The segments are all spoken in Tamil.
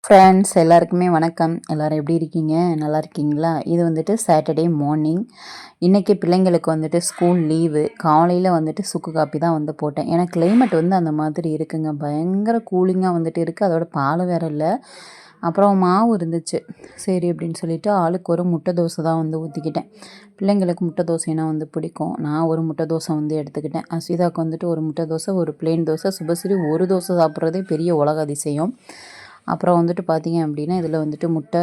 ஃப்ரெண்ட்ஸ் எல்லாருக்குமே வணக்கம். எல்லோரும் எப்படி இருக்கீங்க? நல்லா இருக்கீங்களா? இது வந்துட்டு சாட்டர்டே மார்னிங். இன்றைக்கி பிள்ளைங்களுக்கு வந்துட்டு ஸ்கூல் லீவு. காலையில் வந்துட்டு சுக்கு காப்பி தான் வந்து போட்டேன். ஏன்னா கிளைமேட் வந்து அந்த மாதிரி இருக்குங்க. பயங்கர கூலிங்காக வந்துட்டு இருக்குது. அதோட பால் வேற இல்லை. அப்புறம் மாவு இருந்துச்சு. சரி அப்படின்னு சொல்லிட்டு ஆளுக்கு ஒரு முட்டை தோசை தான் வந்து ஊற்றிக்கிட்டேன். பிள்ளைங்களுக்கு முட்டை தோசைனா வந்து பிடிக்கும். நான் ஒரு முட்டை தோசை வந்து எடுத்துக்கிட்டேன். அஸ்விதாவுக்கு வந்துட்டு ஒரு முட்டை தோசை, ஒரு பிளெயின் தோசை. சுபஸ்ரீ ஒரு தோசை சாப்பிட்றதே பெரிய உலக அதிசயம். அப்புறம் வந்துட்டு பார்த்தீங்க அப்படின்னா இதில் வந்துட்டு முட்டை,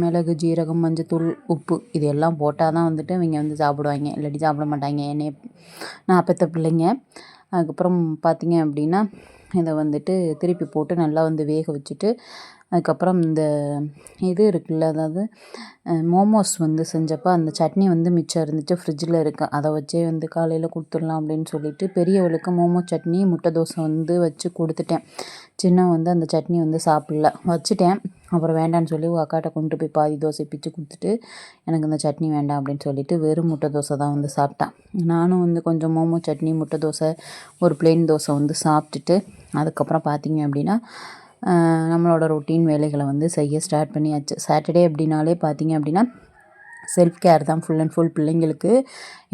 மிளகு, ஜீரகம், மஞ்சத்தூள், உப்பு இது எல்லாம் போட்டால் தான் வந்துட்டு இவங்க வந்து சாப்பிடுவாங்க. இல்லாட்டி சாப்பிட மாட்டாங்க. என்னைய நான் பெற்ற பிள்ளைங்க. அதுக்கப்புறம் பார்த்தீங்க அப்படின்னா இதை வந்துட்டு திருப்பி போட்டு நல்லா வந்து வேக வச்சுட்டு, அதுக்கப்புறம் இந்த இது இருக்குல்ல, அதாவது மோமோஸ் வந்து செஞ்சப்போ அந்த சட்னி வந்து மிச்சம் இருந்துச்சு, ஃப்ரிட்ஜில் இருக்குது. அதை வச்சே வந்து காலையில் கொடுத்துடலாம் அப்படின்னு சொல்லிட்டு பெரியவளுக்கு மோமோ சட்னி முட்டை தோசை வந்து வச்சு கொடுத்துட்டேன். சின்னவன் வந்து அந்த சட்னி வந்து சாப்பிடல, வச்சுட்டேன். அப்புறம் வேண்டான்னு சொல்லி அக்காட்ட கொண்டு போய் பாதி தோசை பிச்சு கொடுத்துட்டு, எனக்கு இந்த சட்னி வேண்டாம் அப்படின்னு சொல்லிட்டு வெறும் முட்டை தோசை தான் வந்து சாப்பிட்டேன். நானும் வந்து கொஞ்சம் மோமோ சட்னி, முட்டை தோசை, ஒரு பிளெயின் தோசை வந்து சாப்பிட்டுட்டு, அதுக்கப்புறம் பார்த்தீங்க அப்படின்னா நம்மளோட ரொட்டீன் வேலைகளை வந்து செய்ய ஸ்டார்ட் பண்ணியாச்சு. சாட்டர்டே அப்படின்னாலே பார்த்தீங்க அப்படின்னா செல்ஃப் கேர் தான் ஃபுல் அண்ட் ஃபுல். பிள்ளைங்களுக்கு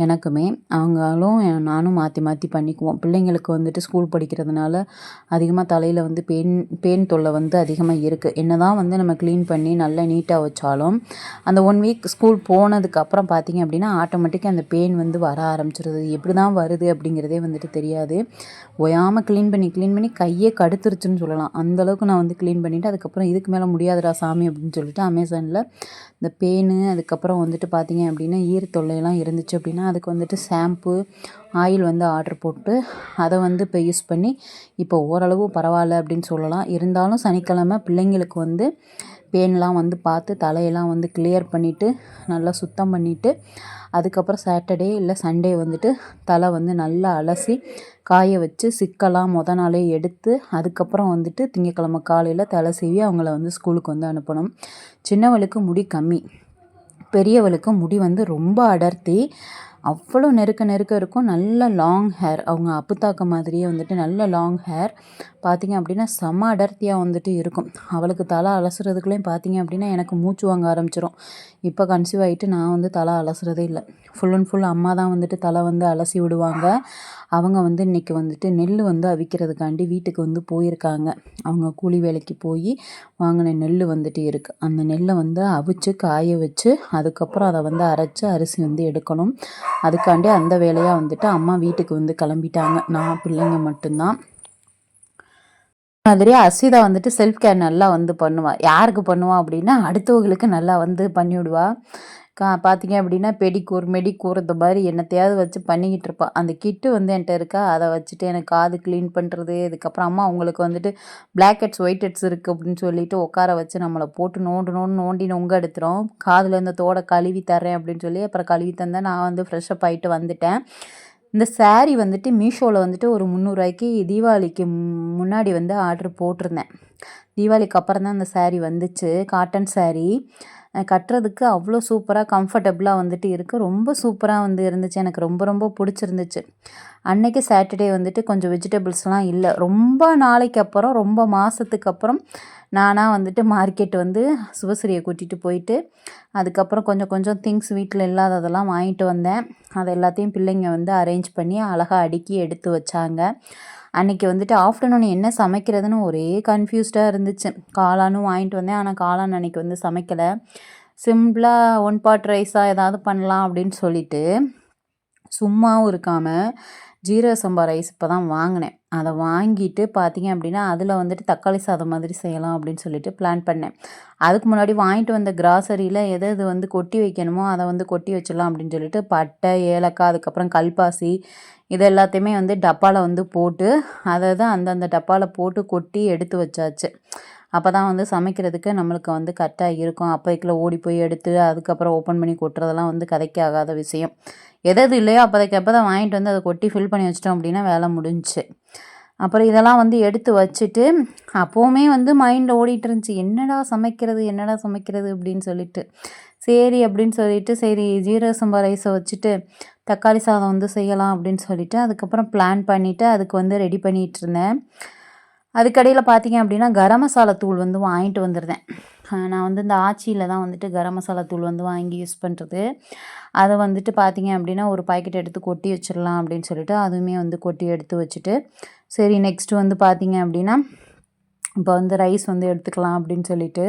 எனக்குமே அவங்களும் நானும் மாற்றி மாற்றி பண்ணிக்குவோம். பிள்ளைங்களுக்கு வந்துட்டு ஸ்கூல் படிக்கிறதுனால அதிகமாக தலையில் வந்து பெயின் தொல்லை வந்து அதிகமாக இருக்குது. என்ன தான் வந்து நம்ம க்ளீன் பண்ணி நல்லா நீட்டாக வச்சாலும் அந்த 1 வீக் ஸ்கூல் போனதுக்கப்புறம் பார்த்திங்க அப்படின்னா ஆட்டோமேட்டிக்காக அந்த பெயின் வந்து வர ஆரம்பிச்சிருது. எப்படி தான் வருது அப்படிங்கிறதே வந்துட்டு தெரியாது. ஓயாமல் க்ளீன் பண்ணி கையே கடுத்துருச்சுன்னு சொல்லலாம். அந்தளவுக்கு நான் வந்து க்ளீன் பண்ணிவிட்டு அதுக்கப்புறம் இதுக்கு மேலே முடியாதுடா சாமி அப்படின்னு சொல்லிட்டு அமேசானில் இந்த பெயின், அதுக்கப்புறம் வந்துட்டு பார்த்திங்க அப்படின்னா ஈர தொல்லையெல்லாம் இருந்துச்சு அப்படின்னா அதுக்கு வந்துட்டு ஷாம்பு, ஆயில் வந்து ஆர்டர் போட்டு அதை வந்து இப்போ யூஸ் பண்ணி இப்போ ஓரளவு பரவாயில்ல அப்படின்னு சொல்லலாம். இருந்தாலும் சனிக்கிழமை பிள்ளைங்களுக்கு வந்து பெயின்லாம் வந்து பார்த்து தலையெல்லாம் வந்து கிளியர் பண்ணிவிட்டு நல்லா சுத்தம் பண்ணிவிட்டு, அதுக்கப்புறம் சாட்டர்டே இல்லை சண்டே வந்துட்டு தலை வந்து நல்லா அலசி காய வச்சு சிக்கெல்லாம் நாளே எடுத்து, அதுக்கப்புறம் வந்துட்டு திங்கக்கிழமை காலையில் தலை சீவி அவங்கள வந்து ஸ்கூலுக்கு வந்து அனுப்பணும். சின்னவளுக்கு முடி கம்மி, பெரியவளுக்கு முடி வந்து ரொம்ப அடர்த்தி. அவ்வளோ நெருக்க இருக்கும். நல்ல லாங் ஹேர். அவங்க அப்புத்தாக்க மாதிரியே வந்துட்டு நல்ல லாங் ஹேர். பார்த்திங்க அப்படின்னா செம அடர்த்தியாக வந்துட்டு இருக்கும். அவளுக்கு தலை அலசுறதுக்குள்ளேயும் பார்த்திங்க அப்படின்னா எனக்கு மூச்சு வாங்க ஆரம்பிச்சிடும். இப்போ கன்சீவ் ஆகிட்டு நான் வந்து தலை அலசுறதே இல்லை. ஃபுல் அண்ட் ஃபுல் அம்மா தான் வந்துட்டு தலை வந்து அலசி விடுவாங்க. அவங்க வந்து இன்றைக்கி வந்துட்டு நெல் வந்து அவிக்கிறதுக்காண்டி வீட்டுக்கு வந்து போயிருக்காங்க. அவங்க கூலி வேலைக்கு போய் வாங்கின நெல் வந்துட்டு இருக்குது. அந்த நெல்லை வந்து அவிச்சு காய வச்சு அதுக்கப்புறம் அதை வந்து அரைச்சி அரிசி வந்து எடுக்கணும். அதுக்காண்டி அந்த வேலையாக வந்துட்டு அம்மா வீட்டுக்கு வந்து கிளம்பிட்டாங்க. நான் பிள்ளைங்க மட்டும்தான். மாதிரி அஸ்விதா வந்துட்டு செல்ஃப் கேர் நல்லா வந்து பண்ணுவாள். யாருக்கு பண்ணுவாள் அப்படின்னா அடுத்தவங்களுக்கு நல்லா வந்து பண்ணிவிடுவாள். பார்த்தீங்க அப்படின்னா மெடிக்கூர் இந்த மாதிரி என்னத்தையாவது வச்சு பண்ணிக்கிட்டு இருப்பாள். அந்த கிட்டு வந்து என்கிட்ட இருக்கா, அதை வச்சுட்டு எனக்கு காது க்ளீன் பண்ணுறது. இதுக்கப்புறம் அம்மா அவங்களுக்கு வந்துட்டு பிளாக் ஹெட்ஸ் ஒயிட் ஹெட்ஸ் இருக்குது அப்படின்னு சொல்லிட்டு உட்கார வச்சு நம்மளை போட்டு நோண்டி நொங்க எடுத்துரும். காதில் இந்த தோடை கழுவி தர்றேன் அப்படின்னு சொல்லி அப்புறம் கழுவி தந்தேன். நான் வந்து ஃப்ரெஷ்அப் ஆகிட்டு வந்துட்டேன். இந்த சாரீ வந்துட்டு மீஷோவில் வந்துட்டு ஒரு 300 தீபாவளிக்கு முன்னாடி வந்து ஆர்டர் போட்டிருந்தேன். தீபாவளிக்கு அப்புறம் தான் அந்த சாரீ வந்துச்சு. காட்டன் சாரீ கட்டுறதுக்கு அவ்வளோ சூப்பராக கம்ஃபர்டபுளாக வந்துட்டு இருக்குது. ரொம்ப சூப்பராக வந்து இருந்துச்சு. எனக்கு ரொம்ப ரொம்ப பிடிச்சிருந்துச்சு. அன்றைக்கி சாட்டர்டே வந்துட்டு கொஞ்சம் வெஜிடபிள்ஸ்லாம் இல்லை. ரொம்ப நாளைக்கு அப்புறம், ரொம்ப மாதத்துக்கு அப்புறம் நானாக வந்துட்டு மார்க்கெட் வந்து சுபஸ்ரீயை கூட்டிகிட்டு போயிட்டு அதுக்கப்புறம் கொஞ்சம் திங்ஸ் வீட்டில் இல்லாததெல்லாம் வாங்கிட்டு வந்தேன். அதை எல்லாத்தையும் பிள்ளைங்க வந்து அரேஞ்ச் பண்ணி அழகாக அடுக்கி எடுத்து வச்சாங்க. அன்றைக்கி வந்துட்டு ஆஃப்டர்நூன் என்ன சமைக்கிறதுன்னு ஒரே கன்ஃபியூஸ்டாக இருந்துச்சு. காளானும் வாங்கிட்டு வந்தேன். ஆனால் காளான் அன்றைக்கி வந்து சமைக்கலை. சிம்பிளாக 1 பாட் ரைஸாக ஏதாவது பண்ணலாம் அப்படின்னு சொல்லிட்டு சும்மாவும் இருக்காமல் ஜீரக சம்பா ரைஸ் இப்போ தான் வாங்கினேன். அதை வாங்கிட்டு பார்த்தீங்க அப்படின்னா அதில் வந்துட்டு தக்காளி சாதம் மாதிரி செய்யலாம் அப்படின்னு சொல்லிட்டு பிளான் பண்ணேன். அதுக்கு முன்னாடி வாங்கிட்டு வந்த கிராசரியில் எது எது வந்து கொட்டி வைக்கணுமோ அதை வந்து கொட்டி வச்சிடலாம் அப்படின்னு சொல்லிட்டு பட்டை, ஏலக்காய், அதுக்கப்புறம் கல்பாசி இது எல்லாத்தையுமே வந்து டப்பாவில் வந்து போட்டு அதை தான் அந்தந்த டப்பாவில் போட்டு கொட்டி எடுத்து வச்சாச்சு. அப்போ தான் வந்து சமைக்கிறதுக்கு நம்மளுக்கு வந்து கரெக்டாக இருக்கும். அப்போதைக்குள்ள ஓடி போய் எடுத்து அதுக்கப்புறம் ஓப்பன் பண்ணி கொட்டுறதெல்லாம் வந்து கதைக்கு ஆகாத விஷயம். எது இல்லையோ அப்போதைக்கு அப்போ தான் வாங்கிட்டு வந்து அதை கொட்டி ஃபில் பண்ணி வச்சிட்டோம் அப்படின்னா வேலை முடிஞ்சிச்சு. அப்புறம் இதெல்லாம் வந்து எடுத்து வச்சுட்டு அப்போவுமே வந்து மைண்டில் ஓடிட்டு இருந்துச்சு, என்னடா சமைக்கிறது அப்படின்னு சொல்லிட்டு. சரி அப்படின்னு சொல்லிட்டு சரி ஜீரக சம்பா ரைஸை வச்சுட்டு தக்காளி சாதம் வந்து செய்யலாம் அப்படின்னு சொல்லிட்டு அதுக்கப்புறம் பிளான் பண்ணிவிட்டு அதுக்கு வந்து ரெடி பண்ணிகிட்டு இருந்தேன். அதுக்கடையில் பார்த்தீங்க அப்படின்னா கரம் மசாலா தூள் வந்து வாங்கிட்டு வந்துருந்தேன். நான் வந்து இந்த ஆச்சியில் தான் வந்துட்டு கரம் மசாலா தூள் வந்து வாங்கி யூஸ் பண்ணுறது. அதை வந்துட்டு பார்த்தீங்க அப்படின்னா ஒரு பாக்கெட் எடுத்து கொட்டி வச்சிடலாம் அப்படின்னு சொல்லிட்டு அதுவுமே வந்து கொட்டி எடுத்து வச்சுட்டு, சரி நெக்ஸ்ட்டு வந்து பார்த்தீங்க அப்படின்னா இப்போ வந்து ரைஸ் வந்து எடுத்துக்கலாம் அப்படின்னு சொல்லிட்டு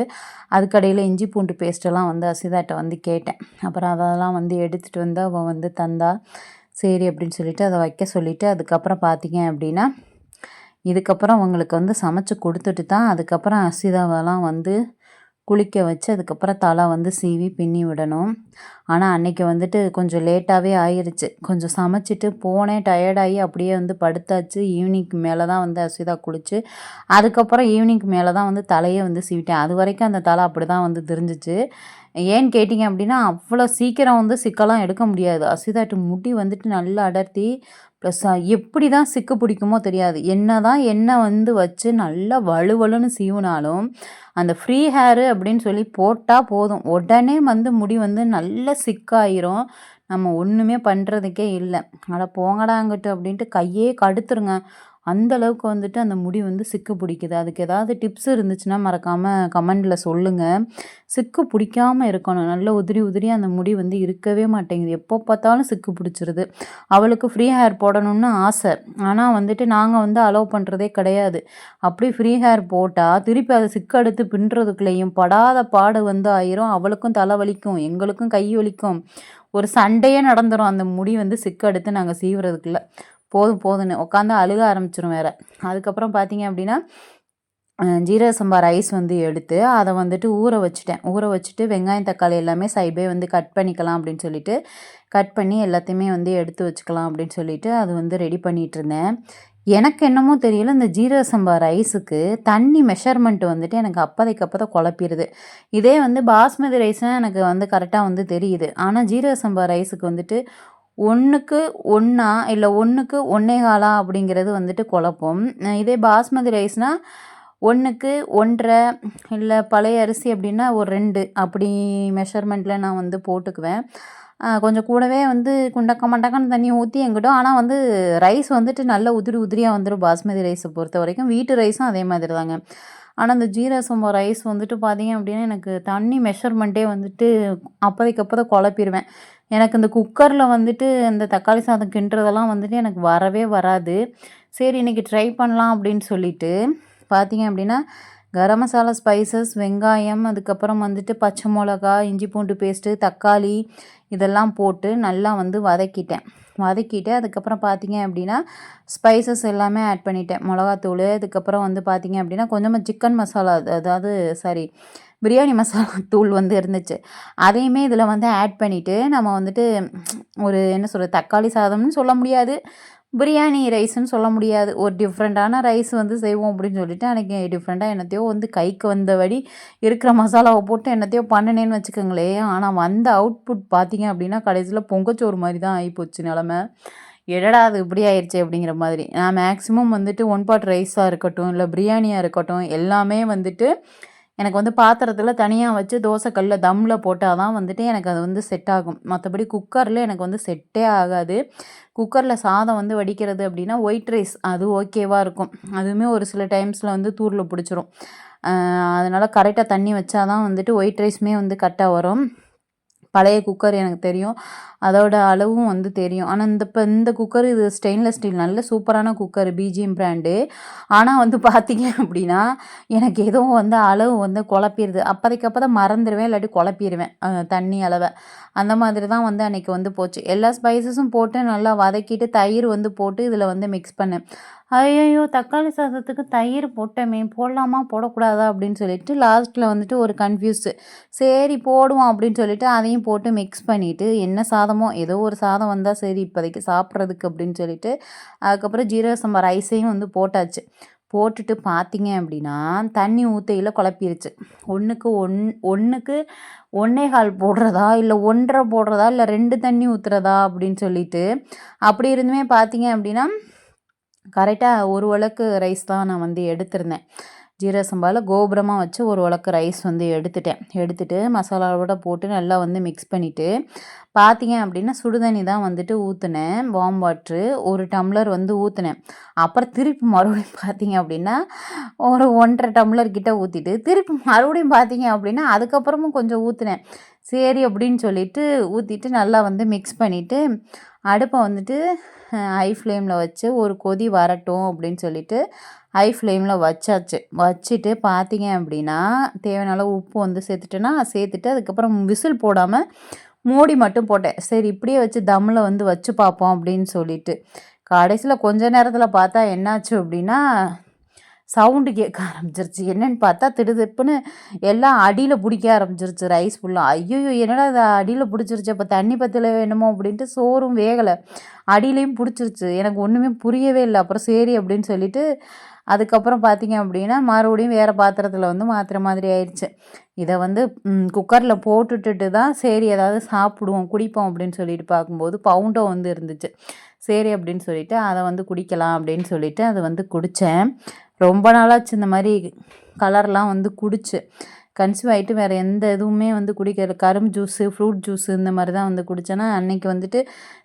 அதுக்கடையில் இஞ்சி பூண்டு பேஸ்ட்டெல்லாம் வந்து அசிதாட்ட வந்து கேட்டேன். அப்புறம் அதெல்லாம் வந்து எடுத்துகிட்டு வந்து அவள் வந்து தந்தா. சரி அப்படின்னு சொல்லிட்டு அதை வைக்க சொல்லிவிட்டு அதுக்கப்புறம் பார்த்தீங்க அப்படின்னா இதுக்கப்புறம் அவங்களுக்கு வந்து சமைச்சு கொடுத்துட்டு தான் அதுக்கப்புறம் அசிதாவெல்லாம் வந்து குளிக்க வச்சு அதுக்கப்புறம் தலை வந்து சீவி பின்னி விடணும். ஆனால் அன்றைக்கி வந்துட்டு கொஞ்சம் லேட்டாகவே ஆயிடுச்சு. கொஞ்சம் சமைச்சிட்டு போனேன், டயர்டாகி அப்படியே வந்து படுத்தாச்சு. ஈவினிங்க்கு மேலே தான் வந்து அஸ்விதா குளிச்சு அதுக்கப்புறம் ஈவினிங்க்கு மேலே தான் வந்து தலையை வந்து சீவிட்டேன். அது வரைக்கும் அந்த தலை அப்படி தான் வந்து தெரிஞ்சிச்சு. ஏன்னு கேட்டிங்க அப்படின்னா அவ்வளோ சீக்கிரம் வந்து சிக்கெல்லாம் எடுக்க முடியாது. அஸ்விதாட்டு முடி வந்துட்டு நல்லா அடர்த்தி ப்ளஸ் எப்படி தான் சிக்கு பிடிக்குமோ தெரியாது. என்ன தான் எண்ணெய் வந்து வச்சு நல்லா வலுவலுன்னு சீவுனாலும் அந்த ஃப்ரீ ஹேரு அப்படின்னு சொல்லி போட்டால் போதும், உடனே வந்து முடி வந்து நல்ல சிக்காயிரும். நம்ம ஒன்றுமே பண்ணுறதுக்கே இல்லை. அட போங்கடா அங்கிட்டு அப்படின்ட்டு கையே கடுத்துருங்க. அந்த அளவுக்கு வந்துட்டு அந்த முடி வந்து சிக்கு பிடிக்குது. அதுக்கு ஏதாவது டிப்ஸ் இருந்துச்சுன்னா மறக்காமல் கமெண்டில் சொல்லுங்கள். சிக்கு பிடிக்காமல் இருக்கணும். நல்ல உதிரி உதிரியாக அந்த முடி வந்து இருக்கவே மாட்டேங்குது. எப்போ பார்த்தாலும் சிக்கு பிடிச்சிருது. அவளுக்கு ஃப்ரீ ஹேர் போடணும்னு ஆசை. ஆனால் வந்துட்டு நாங்கள் வந்து அலோவ் பண்ணுறதே கிடையாது. அப்படி ஃப்ரீ ஹேர் போட்டால் திருப்பி அதை சிக்கு எடுத்து பின்னுறதுக்குள்ளேயும் படாத பாடு வந்து ஆயிரும். அவளுக்கும் தலை வலிக்கும், எங்களுக்கும் கை வலிக்கும். ஒரு சண்டையே நடந்துடும் அந்த முடி வந்து சிக்கு எடுத்து நாங்கள் சீவுறதுக்குள்ள. போதும் போதுன்னு உட்காந்து அழுக ஆரம்பிச்சிரும் வேறு. அதுக்கப்புறம் பார்த்தீங்க அப்படின்னா ஜீரக சம்பா ரைஸ் வந்து எடுத்து அதை வந்துட்டு ஊற வச்சுட்டேன். ஊற வச்சுட்டு வெங்காயம் தக்காளி எல்லாமே சைடே வந்து கட் பண்ணிக்கலாம் அப்படின்னு சொல்லிட்டு கட் பண்ணி எல்லாத்தையுமே வந்து எடுத்து வச்சுக்கலாம் அப்படின்னு சொல்லிட்டு அது வந்து ரெடி பண்ணிகிட்டு இருந்தேன். எனக்கு என்னமோ தெரியல, இந்த ஜீரக சம்பா ரைஸுக்கு தண்ணி மெஷர்மெண்ட் வந்துட்டு எனக்கு அப்போதைக்கு குழப்பிடுது. இதே வந்து பாஸ்மதி ரைஸ்னால் எனக்கு வந்து கரெக்டாக வந்து தெரியுது. ஆனால் ஜீரக சம்பா ரைஸுக்கு வந்துட்டு 1க்கு 1 இல்லை 1க்கு 1 1/4 அப்படிங்கிறது வந்துட்டு குழப்பம். இதே பாஸ்மதி ரைஸ்னால் 1க்கு 1 1/2 இல்லை பழைய அரிசி அப்படின்னா ஒரு 2 அப்படி மெஷர்மெண்ட்டில் நான் வந்து போட்டுக்குவேன். கொஞ்சம் கூடவே வந்து குண்டக்க மண்டக்கன்னு தண்ணி ஊற்றி எங்கிட்டோம். ஆனால் வந்து ரைஸ் வந்துட்டு நல்ல உதிரி உதிரியாக வந்துடும் பாஸ்மதி ரைஸை பொறுத்த வரைக்கும். வீட்டு ரைஸும் அதே மாதிரி தாங்க. ஆனால் இந்த ஜீரக சம்பா ரைஸ் வந்துட்டு பார்த்தீங்க அப்படின்னா எனக்கு தண்ணி மெஷர்மெண்ட்டே வந்துட்டு அப்போதைக்கு குழப்பிடுவேன். எனக்கு இந்த குக்கரில் வந்துட்டு இந்த தக்காளி சாதம் கிண்டுறதெல்லாம் வந்துட்டு எனக்கு வரவே வராது. சரி இன்றைக்கி ட்ரை பண்ணலாம் அப்படின்னு சொல்லிட்டு பார்த்தீங்க அப்படின்னா கரம் மசாலா, ஸ்பைசஸ், வெங்காயம், அதுக்கப்புறம் வந்துட்டு பச்சை மிளகா, இஞ்சி பூண்டு பேஸ்ட்டு, தக்காளி இதெல்லாம் போட்டு நல்லா வந்து வதக்கிட்டு அதுக்கப்புறம் பார்த்தீங்க அப்படின்னா ஸ்பைசஸ் எல்லாமே ஆட் பண்ணிட்டேன். மிளகாத்தூள், அதுக்கப்புறம் வந்து பார்த்தீங்க அப்படின்னா கொஞ்சமாக சிக்கன் மசாலா, அதாவது சாரி பிரியாணி மசாலா தூள் வந்து இருந்துச்சு. அதையுமே இதில் வந்து ஆட் பண்ணிவிட்டு நம்ம வந்துட்டு ஒரு என்ன சொல்கிறது, தக்காளி சாதம்னு சொல்ல முடியாது, பிரியாணி ரைஸ்ன்னு சொல்ல முடியாது. ஒரு டிஃப்ரெண்ட்டான ரைஸ் வந்து செய்வோம் அப்படின்னு சொல்லிட்டு அன்றைக்கி டிஃப்ரெண்ட்டாக என்னத்தையோ வந்து கைக்கு வந்தபடி இருக்கிற மசாலாவை போட்டு என்னத்தையோ பண்ணினேன்னு வச்சுக்கோங்களேன். ஆனால் வந்த அவுட்புட் பார்த்தீங்க அப்படின்னா கடைசியில் பொங்கச்சோறு மாதிரி தான் ஆகிப்போச்சு நிலமை. எடடா அது இப்படி ஆயிடுச்சு அப்படிங்கிற மாதிரி. நான் மேக்ஸிமம் வந்துட்டு 1 பாட் ரைஸாக இருக்கட்டும், இல்லை பிரியாணியாக இருக்கட்டும், எல்லாமே வந்துட்டு எனக்கு வந்து பாத்திரத்தில் தனியாக வச்சு தோசைக்கல்லில் தம்மில் போட்டால் தான் வந்துட்டு எனக்கு அது வந்து செட் ஆகும். மற்றபடி குக்கரில் எனக்கு வந்து செட்டே ஆகாது. குக்கரில் சாதம் வந்து வடிக்கிறது அப்படின்னா ஒயிட் ரைஸ் அது ஓகேவாக இருக்கும். அதுவுமே ஒரு சில டைம்ஸில் வந்து தூரில் பிடிச்சிரும். அதனால் கரெக்டாக தண்ணி வச்சா தான் வந்துட்டு ஒயிட் ரைஸுமே வந்து கரெக்டாக வரும். பழைய குக்கர் எனக்கு தெரியும், அதோட அளவும் வந்து தெரியும். ஆனால் இந்த குக்கர் இது ஸ்டெயின்லெஸ் ஸ்டீல் நல்ல சூப்பரான குக்கர், பிஜிஎம் பிராண்டு. ஆனால் வந்து பார்த்தீங்க அப்படின்னா எனக்கு எதுவும் வந்து அளவு வந்து குழப்பிடுது. அப்போதைக்கு தான் மறந்துடுவேன், இல்லாட்டி குழப்பிடுவேன் தண்ணி அளவை. அந்த மாதிரி தான் வந்து அன்றைக்கி வந்து போச்சு. எல்லா ஸ்பைசஸும் போட்டு நல்லா வதக்கிட்டு தயிர் வந்து போட்டு இதில் வந்து மிக்ஸ் பண்ணேன். ஐயையோ! தக்காளி சாதத்துக்கு தயிர் போட்டோமே, போடலாமா போடக்கூடாதா அப்படின்னு சொல்லிட்டு லாஸ்ட்டில் வந்துட்டு ஒரு கன்ஃப்யூஸ்டு. சரி போடுவோம் அப்படின்னு சொல்லிட்டு அதையும் போட்டு மிக்ஸ் பண்ணிவிட்டு என்ன சாதமோ ஏதோ ஒரு சாதம் வந்தால் சரி இப்போதைக்கு சாப்பிட்றதுக்கு அப்படின்னு சொல்லிட்டு அதுக்கப்புறம் ஜீரக சம்பா ரைஸையும் வந்து போட்டாச்சு. போட்டுட்டு பார்த்தீங்க அப்படின்னா தண்ணி ஊற்றையில் குழப்பிருச்சு. 1க்கு 1 1/4 போடுறதா, இல்லை 1 1/2 போடுறதா, இல்லை 2 தண்ணி ஊற்றுறதா அப்படின்னு சொல்லிட்டு அப்படி இருந்துமே பார்த்தீங்க அப்படின்னா கரெக்டாக ஒரு உலக்கு ரைஸ் தான் நான் வந்து எடுத்திருந்தேன். ஜீரக சம்பாவில் கோபுரமாக வச்சு ஒரு உலக்கு ரைஸ் வந்து எடுத்துட்டு மசாலாவோட போட்டு நல்லா வந்து மிக்ஸ் பண்ணிவிட்டு பார்த்தீங்க அப்படின்னா சுடுதண்ணி தான் வந்துட்டு ஊற்றுனேன். வார்ம் வாட்ரு 1 டம்ளர் வந்து ஊற்றுனேன். அப்புறம் திருப்பி மறுபடியும் பார்த்தீங்க அப்படின்னா ஒரு 1 1/2 டம்ளர் கிட்ட ஊற்றிட்டு திருப்பி மறுபடியும் பார்த்தீங்க அப்படின்னா அதுக்கப்புறமும் கொஞ்சம் ஊற்றுனேன். சரி அப்படின்னு சொல்லிட்டு ஊற்றிட்டு நல்லா வந்து மிக்ஸ் பண்ணிவிட்டு அடுப்பை வந்துட்டு ஹை ஃப்ளேமில் வச்சு ஒரு கொதி வரட்டும் அப்படின்னு சொல்லிட்டு ஹை ஃப்ளேமில் வச்சுட்டு பார்த்தீங்க அப்படின்னா தேவையான அளவு உப்பு வந்து சேர்த்துட்டு அதுக்கப்புறம் விசில் போடாமல் மூடி மட்டும் போட்டேன். சரி இப்படியே வச்சு தம்மில் வந்து வச்சு பார்ப்போம் அப்படின்னு சொல்லிட்டு கடைசியில் கொஞ்ச நேரத்தில் பார்த்தா என்னாச்சு அப்படின்னா சவுண்டு கேட்க ஆரம்பிச்சிருச்சு. என்னென்னு பார்த்தா திடுதிப்புன்னு எல்லாம் அடியில் பிடிக்க ஆரம்பிச்சிருச்சு ரைஸ் ஃபுல்லாக. ஐயோ என்னடா அது அடியில் பிடிச்சிருச்சு, அப்போ தண்ணி பற்றல வேணுமோ அப்படின்ட்டு சோறும் வேகலை, அடியிலையும் பிடிச்சிருச்சு. எனக்கு ஒன்றுமே புரியவே இல்லை. அப்புறம் சரி அப்படின்னு சொல்லிட்டு அதுக்கப்புறம் பார்த்தீங்க அப்படின்னா மறுபடியும் வேறு பாத்திரத்தில் வந்து மாற்றுற மாதிரி ஆயிடுச்சு. இதை வந்து குக்கரில் போட்டுட்டு தான் சரி ஏதாவது சாப்பிடுவோம் குடிப்போம் அப்படின்னு சொல்லிட்டு பார்க்கும்போது பவுண்டோ வந்து இருந்துச்சு. சரி அப்படின்னு சொல்லிட்டு அதை வந்து குடிக்கலாம் அப்படின்னு சொல்லிட்டு அதை வந்து குடித்தேன். ரொம்ப நாளாச்சு இந்த மாதிரி கலர்லாம் வந்து குடிச்சு. கன்சீவ் ஆகிட்டு வேறு எந்த இதுவுமே வந்து குடிக்கிறது கரும்பு ஜூஸு ஃப்ரூட் ஜூஸு இந்த மாதிரி தான் வந்து குடித்தேன்னா அன்றைக்கி வந்துட்டு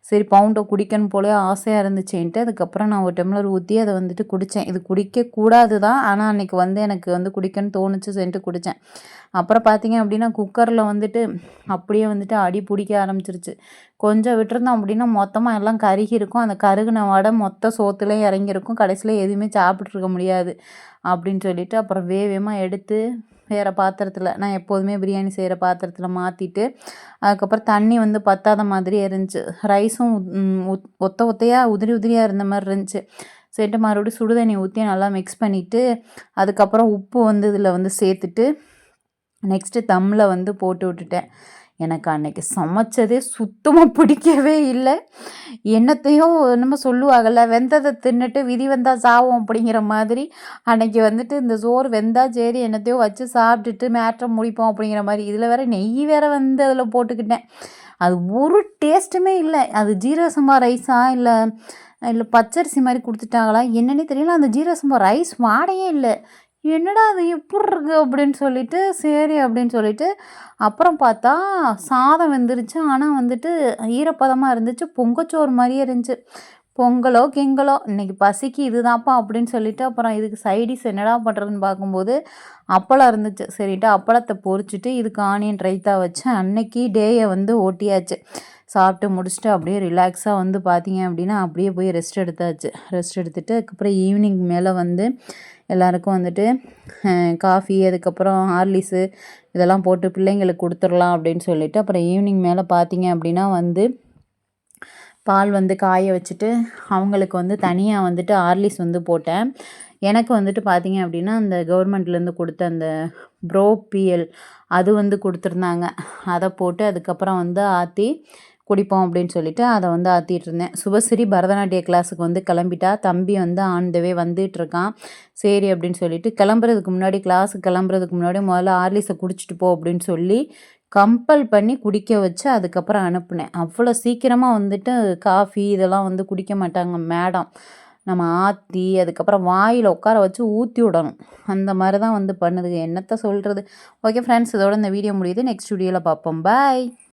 சரி பவுண்டோ குடிக்கணும் போலே ஆசையாக இருந்துச்சுன்ட்டு அதுக்கப்புறம் நான் ஒரு டம்ளர் ஊற்றி அதை வந்துட்டு குடித்தேன். இது குடிக்கக்கூடாது தான், ஆனால் அன்றைக்கி வந்து எனக்கு வந்து குடிக்கணும்னு தோணுச்சு சொல்லிட்டு குடித்தேன். அப்புறம் பார்த்தீங்க அப்படின்னா குக்கரில் வந்துட்டு அப்படியே வந்துட்டு அடி பிடிக்க ஆரம்பிச்சிருச்சு. கொஞ்சம் விட்டுருந்தோம் அப்படின்னா மொத்தமாக எல்லாம் கருகி இருக்கும். அந்த கருகின வடை மொத்த சோத்துலேயும் இறங்கியிருக்கும். கடைசியில் எதுவுமே சாப்பிட்ருக்க முடியாது அப்படின்னு சொல்லிட்டு அப்புறம் வேகமாக எடுத்து வேறு பாத்திரத்தில் நான் எப்போதுமே பிரியாணி செய்கிற பாத்திரத்தில் மாற்றிட்டு அதுக்கப்புறம் தண்ணி வந்து பத்தாத மாதிரி இருந்துச்சு. ரைஸும் ஒத்தையாக உதிரியாக இருந்த மாதிரி இருந்துச்சு. சரிட்டு மறுபடியும் சுடுதண்ணி ஊற்றி நல்லா மிக்ஸ் பண்ணிவிட்டு அதுக்கப்புறம் உப்பு வந்து இதில் வந்து சேர்த்துட்டு நெக்ஸ்ட்டு தம்மில் வந்து போட்டு விட்டுட்டேன். எனக்கு அன்றைக்கி சமைச்சதே சுத்தமாக பிடிக்கவே இல்லை. என்னத்தையோ என்னமோ சொல்லுவாங்கள்ல, வெந்ததை தின்னுட்டு விதி வந்தால் சாவோம் அப்படிங்கிற மாதிரி அன்றைக்கி வந்துட்டு இந்த சோறு வெந்தா சரி என்னத்தையோ வச்சு சாப்பிட்டுட்டு மேட்ரை முடிப்போம் அப்படிங்கிற மாதிரி. இதில் வேறு நெய் வேறு வந்து அதில் போட்டுக்கிட்டேன். அது ஒரு டேஸ்ட்டுமே இல்லை. அது ஜீரக சம்பா ரைஸா இல்லை பச்சரிசி மாதிரி கொடுத்துட்டாங்களா என்னன்னே தெரியல. அந்த ஜீரக சம்பா ரைஸ் வாடையே இல்லை. என்னடா அது எப்புட்ருக்கு அப்படின்னு சொல்லிட்டு சரி அப்படின்னு சொல்லிட்டு அப்புறம் பார்த்தா சாதம் வெந்துருச்சு. ஆனால் வந்துட்டு ஈரப்பதமாக இருந்துச்சு. பொங்கச்சோறு மாதிரியே இருந்துச்சு. பொங்கலோ கிங்கலோ இன்றைக்கி பசிக்கு இதுதான்ப்பா அப்படின்னு சொல்லிட்டு அப்புறம் இதுக்கு சைடிஸ் என்னடா பண்ணுறதுன்னு பார்க்கும்போது அப்பளம் இருந்துச்சு. சரிட்டு அப்பளத்தை பொரிச்சிட்டு இதுக்கு ஆனியன் ரைத்தா வச்சு அன்னைக்கு டேயை வந்து ஓட்டியாச்சு. சாப்பிட்டு முடிச்சுட்டு அப்படியே ரிலாக்ஸாக வந்து பார்த்தீங்க அப்படின்னா அப்படியே போய் ரெஸ்ட் எடுத்துட்டு அதுக்கப்புறம் ஈவினிங் மேலே வந்து எல்லாருக்கும் வந்துட்டு காஃபி அதுக்கப்புறம் ஹார்லிக்ஸு இதெல்லாம் போட்டு பிள்ளைங்களுக்கு கொடுத்துடலாம் அப்படின்னு சொல்லிட்டு அப்புறம் ஈவினிங் மேலே பார்த்தீங்க அப்படின்னா வந்து பால் வந்து காய வச்சுட்டு அவங்களுக்கு வந்து தனியாக வந்துட்டு ஹார்லிக்ஸ் வந்து போட்டேன். எனக்கு வந்துட்டு பார்த்தீங்க அப்படின்னா அந்த கவர்மெண்ட்லேருந்து கொடுத்த அந்த ப்ரோபிஎல் அது வந்து கொடுத்துருந்தாங்க. அதை போட்டு அதுக்கப்புறம் வந்து ஆற்றி குடிப்போம் அப்படின்னு சொல்லிட்டு அதை வந்து ஆற்றிட்டு இருந்தேன். சுபஸ்ரீ பரதநாட்டிய கிளாஸுக்கு வந்து கிளம்பிட்டா. தம்பி வந்து ஆன் த வே வந்துட்டுருக்கான். சரி அப்படின்னு சொல்லிட்டு கிளாஸுக்கு கிளம்புறதுக்கு முன்னாடி முதல்ல ஹார்லிக்ஸை குடிச்சிட்டு போ அப்படின்னு சொல்லி கம்பல் பண்ணி குடிக்க வச்சு அதுக்கப்புறம் அனுப்புனேன். அவ்வளோ சீக்கிரமாக வந்துட்டு காஃபி இதெல்லாம் வந்து குடிக்க மாட்டாங்க மேடம். நம்ம ஆற்றி அதுக்கப்புறம் வாயில் உட்கார வச்சு ஊற்றி விடணும். அந்த மாதிரி தான் வந்து பண்ணுதுங்க. என்னத்த சொல்கிறது. ஓகே ஃப்ரெண்ட்ஸ், இதோட இந்த வீடியோ முடியுது. நெக்ஸ்ட் வீடியோவில் பார்ப்போம். பாய்.